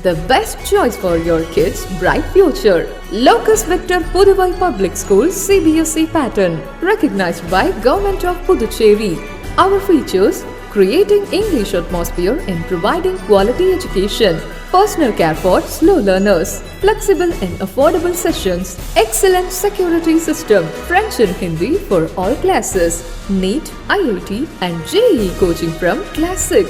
the best choice for your kids' bright future. Locus Victor Puduvai Public School CBSE pattern, recognized by Government of Puducherry. Our features: creating English atmosphere and providing quality education, personal care for slow learners, flexible and affordable sessions, excellent security system, French and Hindi for all classes, NEET, IIT and JEE coaching from class 6,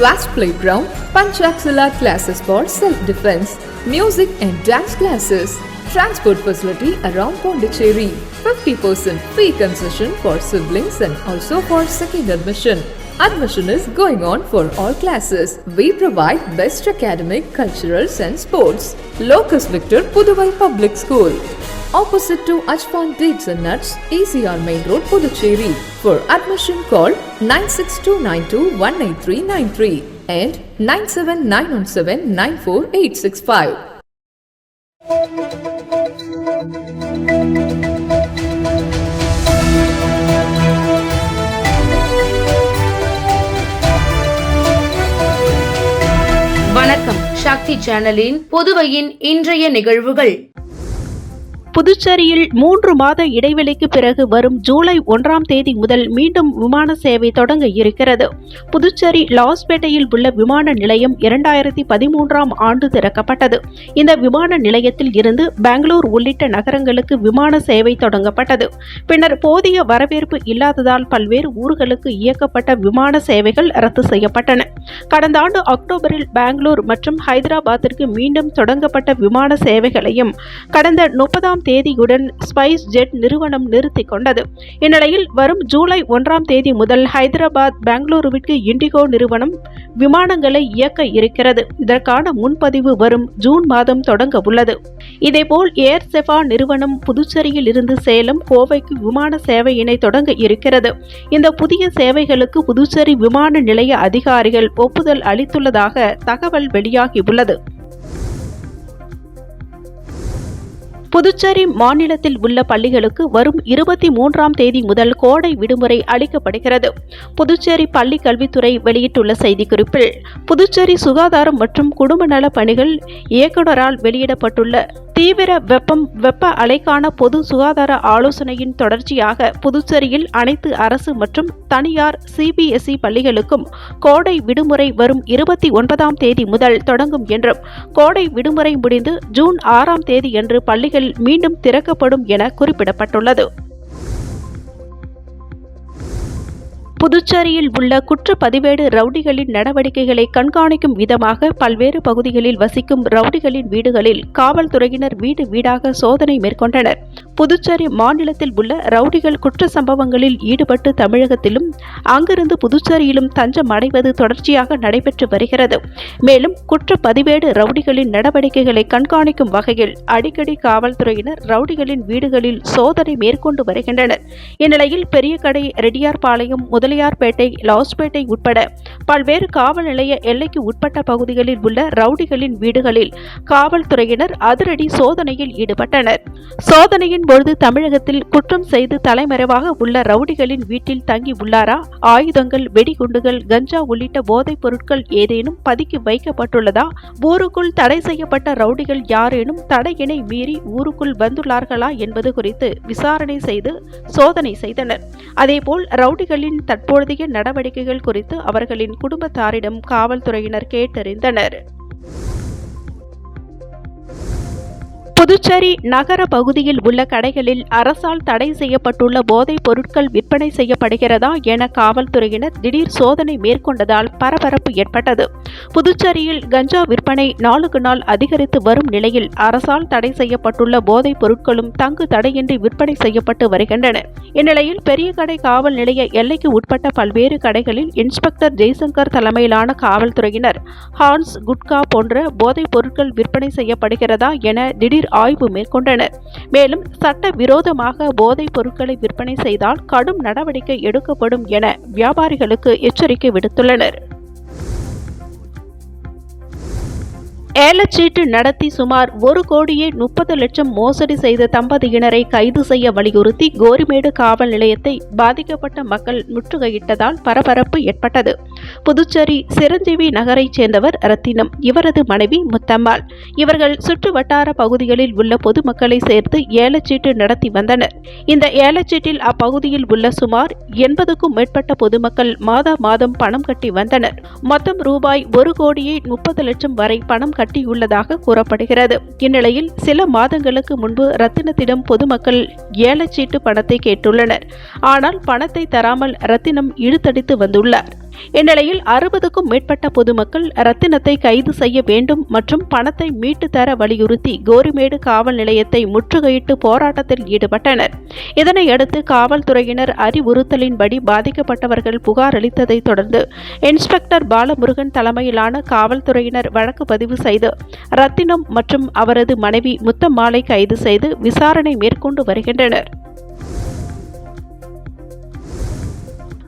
vast playground, Panchakshala classes for self-defense, music and dance classes, transport facility around Pondicherry, 50% fee concession for siblings and also for second admission. Admission is going on for all classes. We provide best academic, culturals and sports. Locus Victor Puduvai Public School, opposite to Ajvan Dates and Nuts, ECR Main Road, Puducherry. For admission call 9629218393 and 9791794865. வணக்கம். சக்தி சேனலின் புதுவையின் இன்றைய நிகழ்வுகள். புதுச்சேரியில் 3 மாத இடைவெளிக்கு பிறகு வரும் ஜூலை 1ஆம் தேதி முதல் மீண்டும் விமான சேவை தொடங்க இருக்கிறது. புதுச்சேரி லாஸ்பேட்டையில் உள்ள விமான நிலையம் 2013ஆம் ஆண்டு திறக்கப்பட்டது. இந்த விமான நிலையத்தில் இருந்து பெங்களூர் உள்ளிட்ட நகரங்களுக்கு விமான சேவை தொடங்கப்பட்டது. பின்னர் போதிய வரவேற்பு இல்லாததால் பல்வேறு ஊர்களுக்கு இயக்கப்பட்ட விமான சேவைகள் ரத்து செய்யப்பட்டன. கடந்த ஆண்டு அக்டோபரில் பெங்களூர் மற்றும் ஹைதராபாத்திற்கு மீண்டும் தொடங்கப்பட்ட விமான சேவைகளையும் கடந்த 30ஆம் தேதியுடன் ஸ்பைஸ் ஜெட் நிறுவனம் நிறுத்திக் கொண்டது. இந்நிலையில் வரும் ஜூலை 1ஆம் தேதி முதல் ஹைதராபாத் பெங்களூருவிற்கு இண்டிகோ நிறுவனம் விமானங்களை இயக்க இருக்கிறது. இதற்கான முன்பதிவு வரும் ஜூன் மாதம் தொடங்க உள்ளது. இதேபோல் ஏர் செஃபா நிறுவனம் புதுச்சேரியில் இருந்து சேலம், கோவைக்கு விமான சேவையினை தொடங்க இருக்கிறது. இந்த புதிய சேவைகளுக்கு புதுச்சேரி விமான நிலைய அதிகாரிகள் ஒப்புதல் அளித்துள்ளதாக தகவல் வெளியாகியுள்ளது. புதுச்சேரி மாநிலத்தில் உள்ள பள்ளிகளுக்கு வரும் 23ஆம் தேதி முதல் கோடை விடுமுறை அளிக்கப்படுகிறது. புதுச்சேரி பள்ளி கல்வித்துறை வெளியிட்டுள்ள செய்திக்குறிப்பில், புதுச்சேரி சுகாதாரம் மற்றும் குடும்ப நல பணிகள் இயக்குநரால் வெளியிடப்பட்டுள்ள தீவிர வெப்ப அலைக்கான பொது சுகாதார ஆலோசனையின் தொடர்ச்சியாக புதுச்சேரியில் அனைத்து அரசு மற்றும் தனியார் CBSE பள்ளிகளுக்கும் கோடை விடுமுறை வரும் 29ஆம் தேதி முதல் தொடங்கும் என்றும், கோடை விடுமுறை முடிந்து ஜூன் 6ஆம் தேதியன்று பள்ளிகள் மீண்டும் திறக்கப்படும் என குறிப்பிடப்பட்டுள்ளது. புதுச்சேரியில் உள்ள குற்றப்பதிவேடு ரவுடிகளின் நடவடிக்கைகளை கண்காணிக்கும் விதமாக பல்வேறு பகுதிகளில் வசிக்கும் ரவுடிகளின் வீடுகளில் காவல்துறையினர் வீடு வீடாக சோதனை மேற்கொண்டனர். புதுச்சேரி மாநிலத்தில் உள்ள ரவுடிகள் குற்ற சம்பவங்களில் ஈடுபட்டு தமிழகத்திலும் அங்கிருந்து புதுச்சேரியிலும் தஞ்சம் அடைவது தொடர்ச்சியாக நடைபெற்று வருகிறது. மேலும் குற்றப்பதிவேடு ரவுடிகளின் நடவடிக்கைகளை கண்காணிக்கும் வகையில் அடிக்கடி காவல்துறையினர் ரவுடிகளின் வீடுகளில் சோதனை மேற்கொண்டு வருகின்றனர். இந்நிலையில் பெரியகடை, ரெட்டியார்பாளையம், முதலியார்பேட்டை, லாஸ்பேட்டை உட்பட பல்வேறு காவல் நிலைய எல்லைக்கு உட்பட்ட பகுதிகளில் உள்ள ரவுடிகளின் வீடுகளில் காவல்துறையினர் அதிரடி சோதனையில் ஈடுபட்டனர். சோதனையின் பொழுது தமிழகத்தில் குற்றம் செய்து தலைமறைவாக உள்ள ரவுடிகளின் வீட்டில் தங்கி உள்ளாரா, ஆயுதங்கள், வெடிகுண்டுகள், கஞ்சா உள்ளிட்ட போதைப் பொருட்கள் ஏதேனும் பதுக்கி வைக்கப்பட்டுள்ளதா, ஊருக்குள் தடை செய்யப்பட்ட ரவுடிகள் யாரேனும் தடையினை மீறி ஊருக்குள் வந்துள்ளார்களா என்பது குறித்து விசாரணை செய்து சோதனை செய்தனர். அதேபோல் ரவுடிகளின் தற்போதைய நடவடிக்கைகள் குறித்து அவர்களின் குடும்பத்தாரிடம் காவல்துறையினர் கேட்டறிந்தனர். புதுச்சேரி நகர பகுதியில் உள்ள கடைகளில் அரசால் தடை செய்யப்பட்டுள்ள போதைப் பொருட்கள் விற்பனை செய்யப்படுகிறதா என காவல்துறையினர் திடீர் சோதனை மேற்கொண்டதால் பரபரப்பு ஏற்பட்டது. புதுச்சேரியில் கஞ்சா விற்பனை நாளுக்கு நாள் அதிகரித்து வரும் நிலையில் அரசால் தடை செய்யப்பட்டுள்ள போதைப் பொருட்களும் தங்கு தடையின்றி விற்பனை செய்யப்பட்டு வருகின்றன. இந்நிலையில் பெரியகடை காவல் நிலைய எல்லைக்கு உட்பட்ட பல்வேறு கடைகளில் இன்ஸ்பெக்டர் ஜெய்சங்கர் தலைமையிலான காவல்துறையினர் ஹான்ஸ், குட்கா போன்ற போதைப் பொருட்கள் விற்பனை செய்யப்படுகிறதா என திடீர் ஆய்வு மேற்கொண்டனர். மேலும் சட்ட விரோதமாக போதைப் பொருட்களை விற்பனை செய்தால் கடும் நடவடிக்கை எடுக்கப்படும் என வியாபாரிகளுக்கு எச்சரிக்கை விடுத்துள்ளனர். ஏலச்சீட்டு நடத்தி சுமார் 1,30,00,000 மோசடி செய்த தம்பதியினரை கைது செய்ய வலியுறுத்தி கோரிமேடு காவல் நிலையத்தை பாதிக்கப்பட்ட மக்கள் முற்றுகையிட்டதால் பரபரப்பு ஏற்பட்டது. புதுச்சேரி சிரஞ்சீவி நகரைச் சேர்ந்தவர் ரத்தினம், இவரது மனைவி முத்தம்மாள். இவர்கள் சுற்று வட்டார பகுதிகளில் உள்ள பொதுமக்களை சேர்த்து ஏலச்சீட்டு நடத்தி வந்தனர். இந்த ஏலச்சீட்டில் அப்பகுதியில் உள்ள சுமார் 80க்கும் மேற்பட்ட பொதுமக்கள் மாதம் பணம் கட்டி வந்தனர். மொத்தம் ரூபாய் 1,30,00,000 வரை பணம் கட்டியுள்ளதாக கூறப்படுகிறது. இந்நிலையில் சில மாதங்களுக்கு முன்பு ரத்தினத்திடம் பொதுமக்கள் ஏலச்சீட்டு பணத்தை கேட்டுள்ளனர். ஆனால் பணத்தை தராமல் ரத்தினம் இழுத்தடித்து வந்துள்ளார். இந்நிலையில் 60க்கும் மேற்பட்ட பொதுமக்கள் ரத்தினத்தை கைது செய்ய வேண்டும் மற்றும் பணத்தை மீட்டு தர வலியுறுத்தி கோரிமேடு காவல் நிலையத்தை முற்றுகையிட்டு போராட்டத்தில் ஈடுபட்டனர். இதனையடுத்து காவல்துறையினர் அறிவுறுத்தலின்படி பாதிக்கப்பட்டவர்கள் புகார் அளித்ததை தொடர்ந்து இன்ஸ்பெக்டர் பாலமுருகன் தலைமையிலான காவல்துறையினர் வழக்கு பதிவு செய்து ரத்தினம் மற்றும் அவரது மனைவி முத்தம்மாளை கைது செய்து விசாரணை மேற்கொண்டு வருகின்றனர்.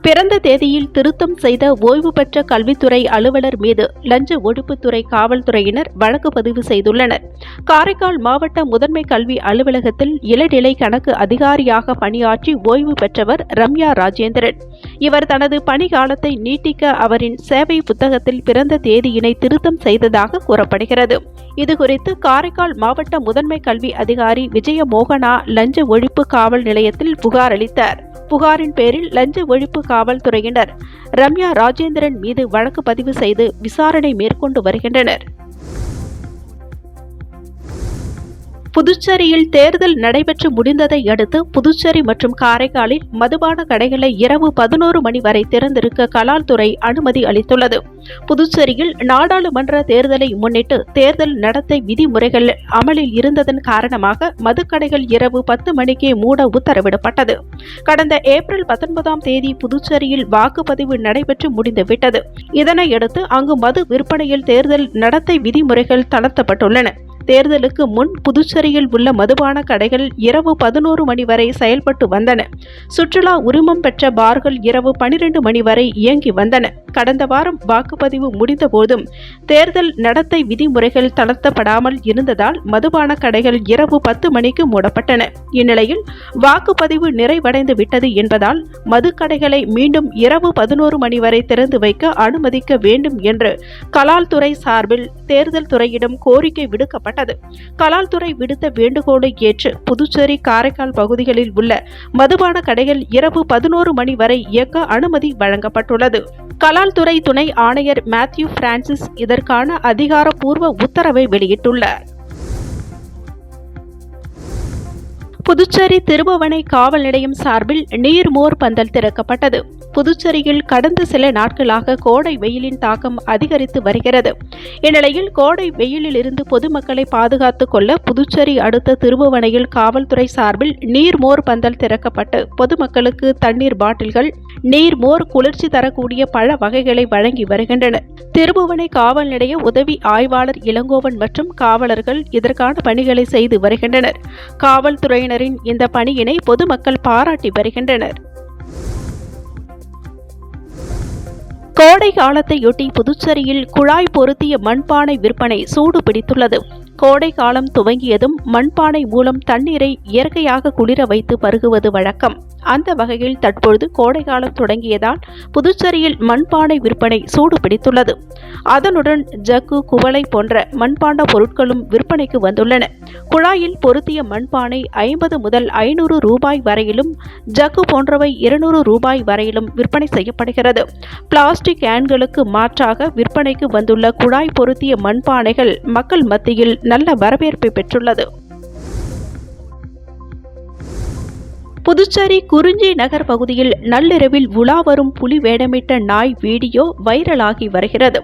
பிறந்த தேதியில் திருத்தம் செய்த ஓய்வு பெற்ற கல்வித்துறை அலுவலர் மீது லஞ்ச ஒழிப்புத்துறை காவல்துறையினர் வழக்கு பதிவு செய்துள்ளனர். காரைக்கால் மாவட்ட முதன்மை கல்வி அலுவலகத்தில் இளநிலை கணக்கு அதிகாரியாக பணியாற்றி ஓய்வு பெற்றவர் ரம்யா ராஜேந்திரன். இவர் தனது பணிக்காலத்தை நீட்டிக்க அவரின் சேவை புத்தகத்தில் பிறந்த தேதியினை திருத்தம் செய்ததாக கூறப்படுகிறது. இதுகுறித்து காரைக்கால் மாவட்ட முதன்மை கல்வி அதிகாரி விஜயமோகனா லஞ்ச ஒழிப்பு காவல் நிலையத்தில் புகார் அளித்தார். புகாரின் பேரில் லஞ்ச ஒழிப்பு காவல்துறையினர் ரம்யா ராஜேந்திரன் மீது வழக்கு பதிவு செய்து விசாரணை மேற்கொண்டு வருகின்றனர். புதுச்சேரியில் தேர்தல் நடைபெற்று முடிந்ததை அடுத்து புதுச்சேரி மற்றும் காரைக்காலில் மதுபான கடைகளை இரவு 11 மணி வரை திறந்திருக்க கலால்துறை அனுமதி அளித்துள்ளது. புதுச்சேரியில் நாடாளுமன்ற தேர்தலை முன்னிட்டு தேர்தல் நடத்தை விதிமுறைகள் அமலில் இருந்ததன் காரணமாக மதுக்கடைகள் இரவு 10 மணிக்கே மூட உத்தரவிடப்பட்டது. கடந்த ஏப்ரல் 19ஆம் தேதி புதுச்சேரியில் வாக்குப்பதிவு நடைபெற்று முடிந்துவிட்டது. இதனையடுத்து அங்கு மது விற்பனையில் தேர்தல் நடத்தை விதிமுறைகள் தளர்த்தப்பட்டுள்ளன. தேர்தலுக்கு முன் புதுச்சேரியில் உள்ள மதுபான கடைகள் இரவு 11 மணி வரை செயல்பட்டு வந்தன. சுற்றுலா உரிமம் பெற்ற பார்கள் இரவு 12 மணி வரை இயங்கி வந்தன. கடந்த வாரம் வாக்குப்பதிவு முடிந்த போதும் தேர்தல் நடத்தை விதிமுறைகள் தளர்த்தப்படாமல் இருந்ததால் மதுபான கடைகள் இரவு 10 மணிக்கு மூடப்பட்டன. இந்நிலையில் வாக்குப்பதிவு நிறைவடைந்து விட்டது என்பதால் மதுக்கடைகளை மீண்டும் இரவு 11 மணி வரை திறந்து வைக்க அனுமதிக்க வேண்டும் என்று கலால்துறை சார்பில் தேர்தல் துறையிடம் கோரிக்கை விடுக்கப்பட்டது. கலால்துறை விடுத்த வேண்டுகோளை ஏற்று புதுச்சேரி காரைக்கால் பகுதிகளில் உள்ள மதுபான கடைகள் இரவு 11 மணி வரை இயக்க அனுமதி வழங்கப்பட்டுள்ளது. கலால்துறை துணை ஆணையர் மேத்யூ பிரான்சிஸ் இதற்கான அதிகாரப்பூர்வ உத்தரவை வெளியிட்டுள்ளார். புதுச்சேரி திருபுவனை காவல் நிலையம் சார்பில் நீர்மோர் பந்தல் திறக்கப்பட்டது. புதுச்சேரியில் கடந்த சில நாட்களாக கோடை வெயிலின் தாக்கம் அதிகரித்து வருகிறது. இந்நிலையில் கோடை வெயிலில் இருந்து பொதுமக்களை பாதுகாத்துக் கொள்ள புதுச்சேரி அடுத்த திருபுவனையில் காவல்துறை சார்பில் நீர்மோர் பந்தல் திறக்கப்பட்டு பொதுமக்களுக்கு தண்ணீர் பாட்டில்கள், நீர்மோர், குளிர்ச்சி தரக்கூடிய பழ வகைகளை வழங்கி வருகின்றனர். திருபுவனை காவல் நிலைய உதவி ஆய்வாளர் இளங்கோவன் மற்றும் காவலர்கள் இதற்கான பணிகளை செய்து வருகின்றனர். காவல்துறையினரின் இந்த பணியினை பொதுமக்கள் பாராட்டி வருகின்றனர். கோடை காலத்தையொட்டி புதுச்சேரியில் குழாய் பொருத்திய மண்பானை விற்பனை சூடு பிடித்துள்ளது. கோடை காலம் துவங்கியதும் மண்பானை மூலம் தண்ணீரை இயற்கையாக குளிர வைத்து பருகுவது வழக்கம். அந்த வகையில் தற்பொழுது கோடை காலம் தொடங்கியதால் புதுச்சேரியில் மண்பானை விற்பனை சூடு பிடித்துள்ளது. அதனுடன் ஜக்கு, குவளை போன்ற மண்பாண்ட பொருட்களும் விற்பனைக்கு வந்துள்ளன. குழாயில் பொருத்திய மண்பானை 50 முதல் 500 ரூபாய் வரையிலும், ஜக்கு போன்றவை 200 ரூபாய் வரையிலும் விற்பனை செய்யப்படுகிறது. பிளாஸ்டிக் கேன்களுக்கு மாற்றாக விற்பனைக்கு வந்துள்ள குழாய் பொருத்திய மண்பானைகள் மக்கள் மத்தியில் நல்ல வரவேற்பை பெற்றுள்ளது. புதுச்சேரி குறிஞ்சி நகர் பகுதியில் நள்ளிரவில் உலா வரும் புலி வேடமிட்ட நாய் வீடியோ வைரலாகி வருகிறது.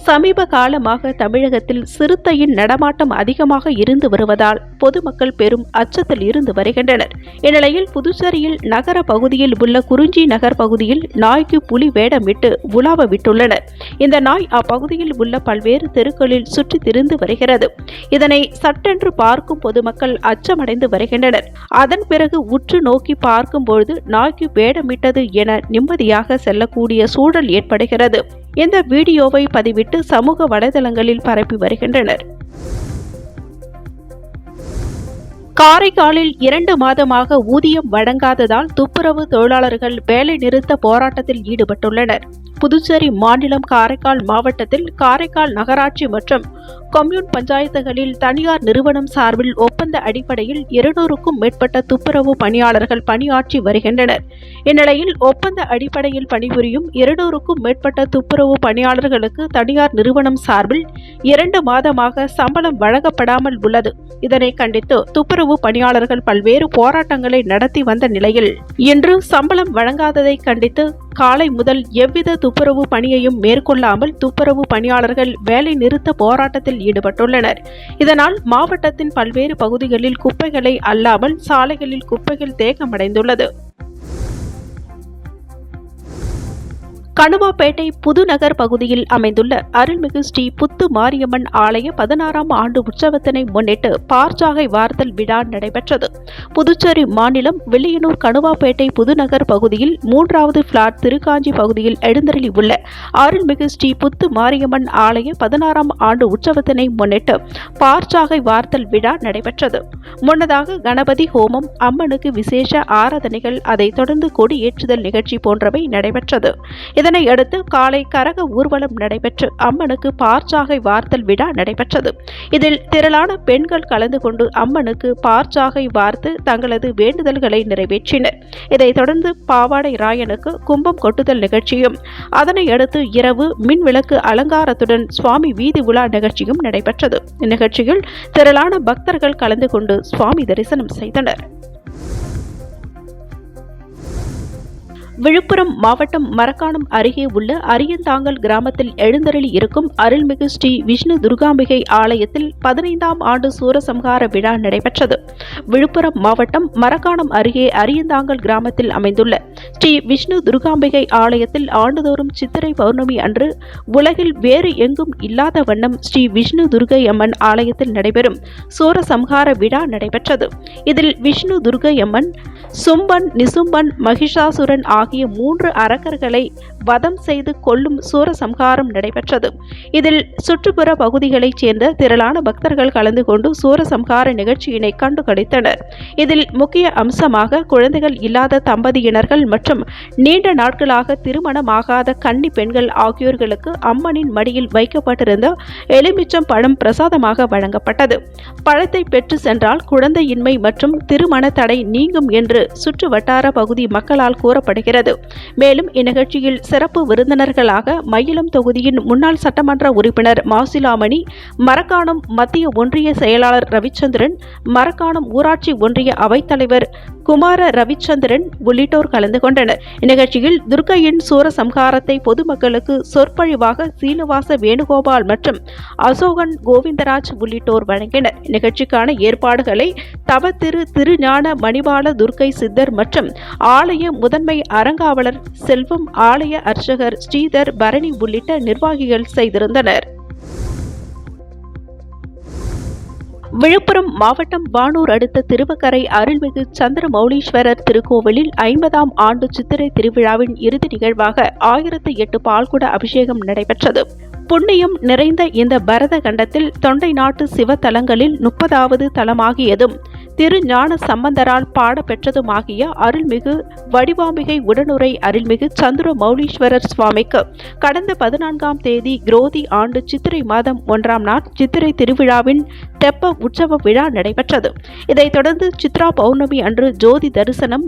சமீப காலமாக தமிழகத்தில் சிறுத்தையின் நடமாட்டம் அதிகமாக இருந்து வருவதால் பொதுமக்கள் பெரும் அச்சத்தில் இருந்து வருகின்றனர். இந்நிலையில் புதுச்சேரியில் நகர பகுதியில் உள்ள குறிஞ்சி நகர் பகுதியில் நாய்க்கு புலி வேடமிட்டு உலாவ விட்டுள்ளனர். இந்த நாய் அப்பகுதியில் உள்ள பல்வேறு தெருக்களில் சுற்றி திரிந்து வருகிறது. இதனை சட்டென்று பார்க்கும் பொதுமக்கள் அச்சமடைந்து வருகின்றனர். அதன் பிறகு உற்று நோக்கி பார்க்கும்பொழுது நாய்க்கு வேடமிட்டது என நிம்மதியாக செல்லக்கூடிய சூழல் ஏற்படுகிறது. இந்த வீடியோவை பதிவிட்டு சமூக வலைதளங்களில் பரப்பி வருகின்றனர். காரைக்காலில் 2 மாதமாக ஊதியம் வழங்காததால் துப்புரவு தொழிலாளர்கள் வேலை நிறுத்த போராட்டத்தில் ஈடுபட்டுள்ளனர். புதுச்சேரி மாநிலம் காரைக்கால் மாவட்டத்தில் காரைக்கால் நகராட்சி மற்றும் கொம்யூன் பஞ்சாயத்துகளில் தனியார் நிறுவனம் சார்பில் ஒப்பந்த அடிப்படையில் 200க்கும் மேற்பட்ட துப்புரவு பணியாளர்கள் பணியாற்றி வருகின்றனர். இந்நிலையில் ஒப்பந்த அடிப்படையில் பணிபுரியும் 200க்கும் மேற்பட்ட துப்புரவு பணியாளர்களுக்கு தனியார் நிறுவனம் சார்பில் 2 மாதமாக சம்பளம் வழங்கப்படாமல் உள்ளது. இதனை கண்டித்து துப்புரவு பணியாளர்கள் பல்வேறு போராட்டங்களை நடத்தி வந்த நிலையில் இன்று சம்பளம் வழங்காததை கண்டித்து காலை முதல் எவ்வித துப்புரவு பணியையும் மேற்கொள்ளாமல் துப்புரவு பணியாளர்கள் வேலை நிறுத்த போராட்டத்தில் ஈடுபட்டுள்ளனர். இதனால் மாவட்டத்தின் பல்வேறு பகுதிகளில் குப்பைகளை அல்லாமல் சாலைகளில் குப்பைகள் தேக்கமடைந்துள்ளது. கணுவாப்பேட்டை புதுநகர் பகுதியில் அமைந்துள்ள அருள்மிகு ஸ்ரீ புத்து மாரியம்மன் ஆலய 16ஆம் ஆண்டு உற்சவத்தினை முன்னிட்டு பார்ச்சாகை வார்த்தல் விழா நடைபெற்றது. புதுச்சேரி மாநிலம் வில்லியனூர் கணுவாப்பேட்டை புதுநகர் பகுதியில் 3வது பிளாட் திருக்காஞ்சி பகுதியில் எழுந்தருளி உள்ள அருள்மிகு ஸ்ரீ புத்து மாரியம்மன் ஆலய 16ஆம் ஆண்டு உற்சவத்தினை முன்னிட்டு பார்ச்சாகை வார்த்தல் விழா நடைபெற்றது. முன்னதாக கணபதி ஹோமம், அம்மனுக்கு விசேஷ ஆராதனைகள், அதைத் தொடர்ந்து கொடியேற்றுதல் நிகழ்ச்சி போன்றவை நடைபெற்றது. இதனையடுத்து காலை கரக ஊர்வலம் நடைபெற்று அம்மனுக்கு பார்ச்சாகை வார்த்தல் விழா நடைபெற்றது. இதில் திரளான பெண்கள் கலந்து கொண்டு அம்மனுக்கு பார்ச்சாகை வார்த்து தங்களது வேண்டுதல்களை நிறைவேற்றினர். இதைத் தொடர்ந்து பாவாடை ராயனுக்கு கும்பம் கொட்டுதல் நிகழ்ச்சியும், அதனையடுத்து இரவு மின்விளக்கு அலங்காரத்துடன் சுவாமி வீதி உலா நிகழ்ச்சியும் நடைபெற்றது. இந்நிகழ்ச்சியில் திரளான பக்தர்கள் கலந்து கொண்டு சுவாமி தரிசனம் செய்தனர். விழுப்புரம் மாவட்டம் மரக்காணம் அருகே உள்ள அரியந்தாங்கல் கிராமத்தில் எழுந்தருளி இருக்கும் அருள்மிகு ஸ்ரீ விஷ்ணு துர்காம்பிகை ஆலயத்தில் 15ஆம் ஆண்டு சூரசம்ஹார விழா நடைபெற்றது. விழுப்புரம் மாவட்டம் மரக்காணம் அருகே அரியந்தாங்கல் கிராமத்தில் அமைந்துள்ள ஸ்ரீ விஷ்ணு துர்காம்பிகை ஆலயத்தில் ஆண்டுதோறும் சித்திரை பௌர்ணமி அன்று உலகில் வேறு எங்கும் இல்லாத வண்ணம் ஸ்ரீ விஷ்ணு துர்கை அம்மன் ஆலயத்தில் நடைபெறும் சூரசம்ஹார விழா நடைபெற்றது. இதில் விஷ்ணு துர்கை அம்மன், சும்பன், நிசும்பன், மகிஷாசுரன் ஆகிய 3 அரக்கர்களை வதம் செய்து கொல்லும் சூரசம்ஹாரம் நடைபெற்றது. இதில் சுற்றுப்புற பகுதிகளைச் சேர்ந்த திரளான பக்தர்கள் கலந்து கொண்டு சூரசம்ஹார நிகழ்ச்சியினை கண்டு களித்தனர். இதில் முக்கிய அம்சமாக குழந்தைகள் இல்லாத தம்பதியினர்கள் மற்றும் நீண்ட நாட்களாக திருமணமாகாத கன்னி பெண்கள் ஆகியோர்களுக்கு அம்மனின் மடியில் வைக்கப்பட்டிருந்த எலுமிச்சம் பழம் பிரசாதமாக வழங்கப்பட்டது. பழத்தை பெற்று சென்றால் குழந்தையின்மை மற்றும் திருமண தடை நீங்கும் என்று சுற்று வட்டார பகுதி மக்களால் கூறப்படுகிறது. மேலும் இந்நிகழ்ச்சியில் சிறப்பு விருந்தினர்களாக மயிலம் தொகுதியின் முன்னாள் சட்டமன்ற உறுப்பினர் மாசிலாமணி, மரக்காணம் மத்திய ஒன்றிய செயலாளர் ரவிச்சந்திரன், மரக்காணம் ஊராட்சி ஒன்றிய அவைத்தலைவர் குமார ரவிச்சந்திரன் உள்ளிட்டோர் கலந்து கொண்டனர். இந்நிகழ்ச்சியில் துர்க்கையின் சூரசம்ஹாரத்தை பொதுமக்களுக்கு சொற்பொழிவாக சீனிவாச வேணுகோபால் மற்றும் அசோகன் கோவிந்தராஜ் உள்ளிட்டோர் வழங்கினர். நிகழ்ச்சிக்கான ஏற்பாடுகளை தவத்திரு திருஞான மணிபால துர்க்கை சித்தர் மற்றும் ஆலய முதன்மை அறங்காவலர் செல்வம், ஆலய அர்ச்சகர் ஸ்ரீதர், பரணி உள்ளிட்ட நிர்வாகிகள் செய்திருந்தனர். விழுப்புரம் மாவட்டம் வானூர் அடுத்த திருவக்கரை அருள்மிகு சந்திரமௌலீஸ்வரர் திருக்கோவிலில் 50ஆம் ஆண்டு சித்திரை திருவிழாவின் இறுதி நிகழ்வாக 1008 பால்குட அபிஷேகம் நடைபெற்றது. புண்ணியம் நிறைந்த இந்த பரத கண்டத்தில் தொண்டை நாட்டு சிவத்தலங்களில் 30வது தலமாகியதும் திருஞான சம்பந்தரால் பாடப்பெற்றதுமாகிய அருள்மிகு வடிவாம்பிகை உடனுரை அருள்மிகு சந்திரமௌலீஸ்வரர் சுவாமிக்கு கடந்த 14ஆம் தேதி குரோதி ஆண்டு சித்திரை மாதம் 1ஆம் நாள் சித்திரை திருவிழாவின் தெப்ப உற்சவ விழா நடைபெற்றது. இதைத் தொடர்ந்து சித்ரா பௌர்ணமி அன்று ஜோதி தரிசனம்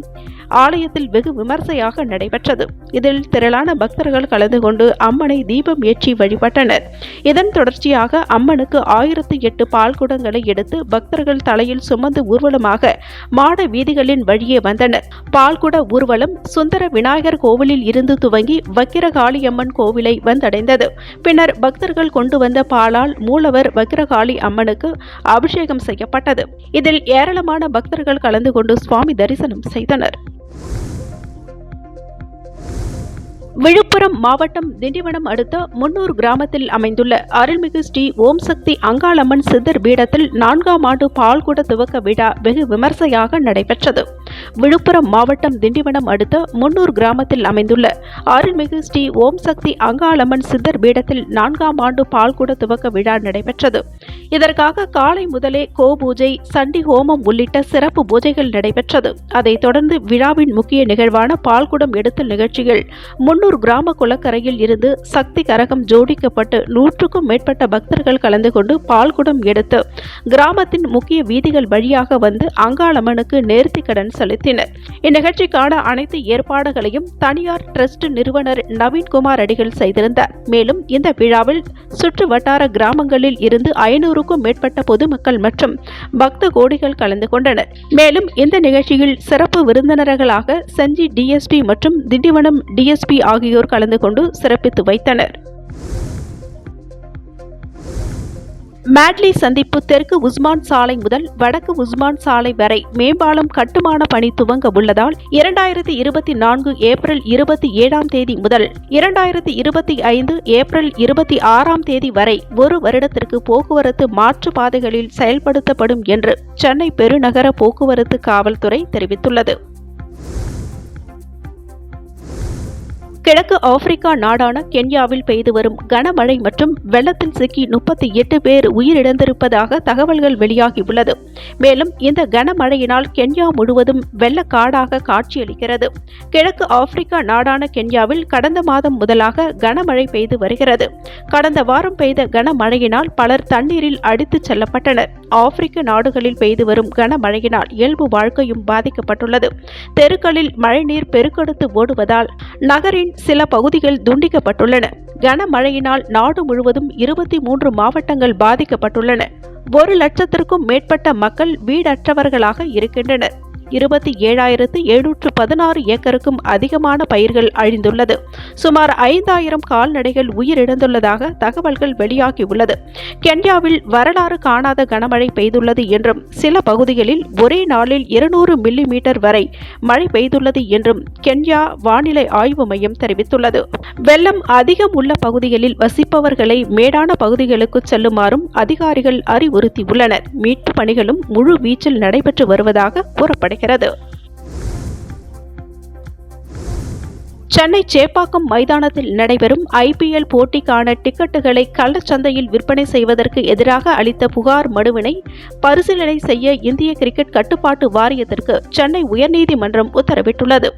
ஆலயத்தில் வெகு விமர்சையாக நடைபெற்றது. இதில் திரளான பக்தர்கள் கலந்து கொண்டு அம்மனை தீபம் ஏற்றி வழிபட்டனர். இதன் தொடர்ச்சியாக அம்மனுக்கு 1008 பால்குடங்களை எடுத்து பக்தர்கள் தலையில் சுமந்து ஊர்வலமாக மாட வீதிகளின் வழியே வந்தனர். பால்குட ஊர்வலம் சுந்தர விநாயகர் கோவிலில் இருந்து துவங்கி வக்கிரகாளியம்மன் கோவிலை வந்தடைந்தது. பின்னர் பக்தர்கள் கொண்டு வந்த பாலால் மூலவர் வக்கிரகாளி அம்மனுக்கு அபிஷேகம் செய்யப்பட்டது. இதில் ஏராளமான பக்தர்கள் கலந்து கொண்டு சுவாமி தரிசனம் செய்தனர். விழுப்புரம் மாவட்டம் திண்டிவனம் அடுத்த முன்னூர் கிராமத்தில் அமைந்துள்ள அருள்மிகு ஸ்ரீ ஓம் சக்தி அங்காளம்மன் சித்தர் பீடத்தில் 4ஆம் ஆண்டு பால்குட துவக்க விழா வெகு விமர்சையாக நடைபெற்றது. விழுப்புரம் மாவட்டம் திண்டிவனம் அடுத்த முன்னூர் கிராமத்தில் அமைந்துள்ள அருள்மிகு ஸ்ரீ ஓம் சக்தி அங்காளம்மன் சித்தர் பீடத்தில் 4ஆம் ஆண்டு பால்குட துவக்க விழா நடைபெற்றது. இதற்காக காலை முதலே கோபூஜை, சண்டி ஹோமம் உள்ளிட்ட சிறப்பு பூஜைகள் நடைபெற்றது. அதைத் தொடர்ந்து விழாவின் முக்கிய நிகழ்வான பால்குடம் எடுத்தல் நிகழ்ச்சியில் முன்னூர் கிராம குளக்கரையில் இருந்து சக்தி கரகம் ஜோடிக்கப்பட்டு 100க்கும் மேற்பட்ட பக்தர்கள் கலந்து கொண்டு பால்குடம் எடுத்து கிராமத்தின் முக்கிய வீதிகள் வழியாக வந்து அங்காளம்மனுக்கு நேர்த்திக்கடன் செலுத்தினர். இந்நிகழ்ச்சிக்கான அனைத்து ஏற்பாடுகளையும் தனியார் டிரஸ்ட் நிறுவனர் நவீன்குமார் அடிகள் செய்திருந்தார். மேலும் இந்த விழாவில் சுற்று வட்டார கிராமங்களில் இருந்து 500க்கும் மேற்பட்ட பொதுமக்கள் மற்றும் பக்த கோடிகள் கலந்து கொண்டனர். மேலும் இந்த நிகழ்ச்சியில் சிறப்பு விருந்தினர்களாக செஞ்சி டிஎஸ்பி மற்றும் திண்டிவனம் டிஎஸ்பி ஆகியோர் கலந்து கொண்டு சிறப்பித்து வைத்தனர். மேட்லி சந்திப்பு தெற்கு உஸ்மான் சாலை முதல் வடக்கு உஸ்மான் சாலை வரை மேம்பாலம் கட்டுமான பணி துவங்க உள்ளதால் 2024 ஏப்ரல் 27ஆம் தேதி முதல் 2025 ஏப்ரல் 26ஆம் தேதி வரை ஒரு வருடத்திற்கு போக்குவரத்து மாற்று பாதைகளில் செயல்படுத்தப்படும் என்று சென்னை பெருநகர போக்குவரத்து காவல்துறை தெரிவித்துள்ளது. கிழக்கு ஆப்பிரிக்கா நாடான கென்யாவில் பெய்து வரும் கனமழை மற்றும் வெள்ளத்தில் சிக்கி 38 பேர் உயிரிழந்திருப்பதாக தகவல்கள் வெளியாகியுள்ளது. மேலும் இந்த கனமழையினால் கென்யா முழுவதும் வெள்ளக்காடாக காட்சியளிக்கிறது. கிழக்கு ஆப்பிரிக்கா நாடான கென்யாவில் கடந்த மாதம் முதலாக கனமழை பெய்து வருகிறது. கடந்த வாரம் பெய்த கனமழையினால் பலர் தண்ணீரில் அடித்துச் செல்லப்பட்டனர். ஆப்பிரிக்க நாடுகளில் பெய்து வரும் கனமழையினால் இயல்பு வாழ்க்கையும் பாதிக்கப்பட்டுள்ளது. தெருக்களில் மழைநீர் பெருக்கெடுத்து ஓடுவதால் நகரின் சில பகுதிகள் துண்டிக்கப்பட்டுள்ளன. கனமழையினால் நாடு முழுவதும் 23 மாவட்டங்கள் பாதிக்கப்பட்டுள்ளன. 1 லட்சத்திற்கும் மேற்பட்ட மக்கள் வீடற்றவர்களாக இருக்கின்றனர். 27,716 ஏக்கருக்கும் அதிகமான பயிர்கள் அழிந்துள்ளது. சுமார் 5,000 கால்நடைகள் உயிரிழந்துள்ளதாக தகவல்கள் வெளியாகியுள்ளது. கென்யாவில் வரலாறு காணாத கனமழை பெய்துள்ளது என்றும் சில பகுதிகளில் ஒரே நாளில் 200 மில்லிமீட்டர் வரை மழை பெய்துள்ளது என்றும் கென்யா வானிலை ஆய்வு மையம் தெரிவித்துள்ளது. வெள்ளம் அதிகம் உள்ள பகுதிகளில் வசிப்பவர்களை மேடான பகுதிகளுக்கு செல்லுமாறும் அதிகாரிகள் அறிவுறுத்தியுள்ளனர். மீட்பு பணிகளும் முழு வீச்சில் நடைபெற்று வருவதாக கூறப்படுகிறது. சென்னை சேப்பாக்கம் மைதானத்தில் நடைபெறும் IPL போட்டிக்கான டிக்கெட்டுகளை கள்ளச்சந்தையில் விற்பனை செய்வதற்கு எதிராக அளித்த புகார் மனுவினை பரிசீலனை செய்ய இந்திய கிரிக்கெட் கட்டுப்பாட்டு வாரியத்திற்கு சென்னை உயர்நீதிமன்றம் உத்தரவிட்டுள்ளது.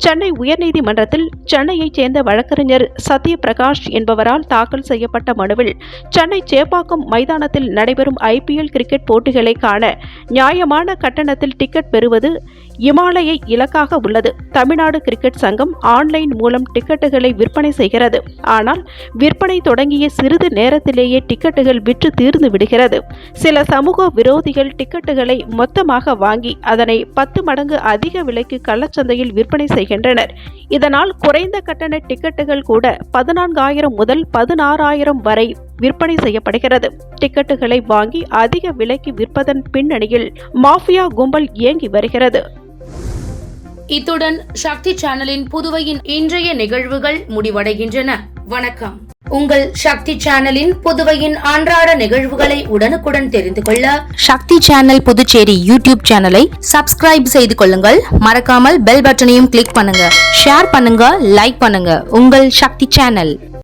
சென்னை உயர்நீதிமன்றத்தில் சென்னையைச் சேர்ந்த வழக்கறிஞர் சத்யபிரகாஷ் என்பவரால் தாக்கல் செய்யப்பட்ட மனுவில் சென்னை சேப்பாக்கம் மைதானத்தில் நடைபெறும் IPL கிரிக்கெட் போட்டிகளை காண நியாயமான கட்டணத்தில் டிக்கெட் பெறுவது இமாலயை இலக்காக உள்ளது. தமிழ்நாடு கிரிக்கெட் சங்கம் ஆன்லைன் மூலம் டிக்கெட்டுகளை விற்பனை செய்கிறது. ஆனால் விற்பனை தொடங்கிய சிறிது நேரத்திலேயே டிக்கெட்டுகள் விற்று தீர்ந்து விடுகிறது. சில சமூக விரோதிகள் டிக்கெட்டுகளை மொத்தமாக வாங்கி அதனை 10 மடங்கு அதிக விலைக்கு கள்ளச்சந்தையில் விற்பனை செய்கின்றனர். இதனால் குறைந்த கட்டண டிக்கெட்டுகள் கூட 14,000 முதல் 16,000 வரை விற்பனை செய்யப்படுகிறது. டிக்கெட்டுகளை வாங்கி அதிக விலைக்கு விற்பதன் பின்னணியில் மாஃபியா கும்பல் இயங்கி வருகிறது. இத்துடன் சக்தி சேனலின் புதுவையின் இன்றைய நிகழ்வுகள் முடிவடைகின்றன. வணக்கம். உங்கள் சக்தி சேனலின் புதுவையின் அன்றாட நிகழ்வுகளை உடனுக்குடன் தெரிந்து கொள்ள சக்தி சேனல் புதுச்சேரி யூடியூப் சேனலை சப்ஸ்கிரைப் செய்து கொள்ளுங்கள். மறக்காமல் பெல் பட்டனையும் கிளிக் பண்ணுங்க, ஷேர் பண்ணுங்க, லைக் பண்ணுங்க. உங்கள் சக்தி சேனல்.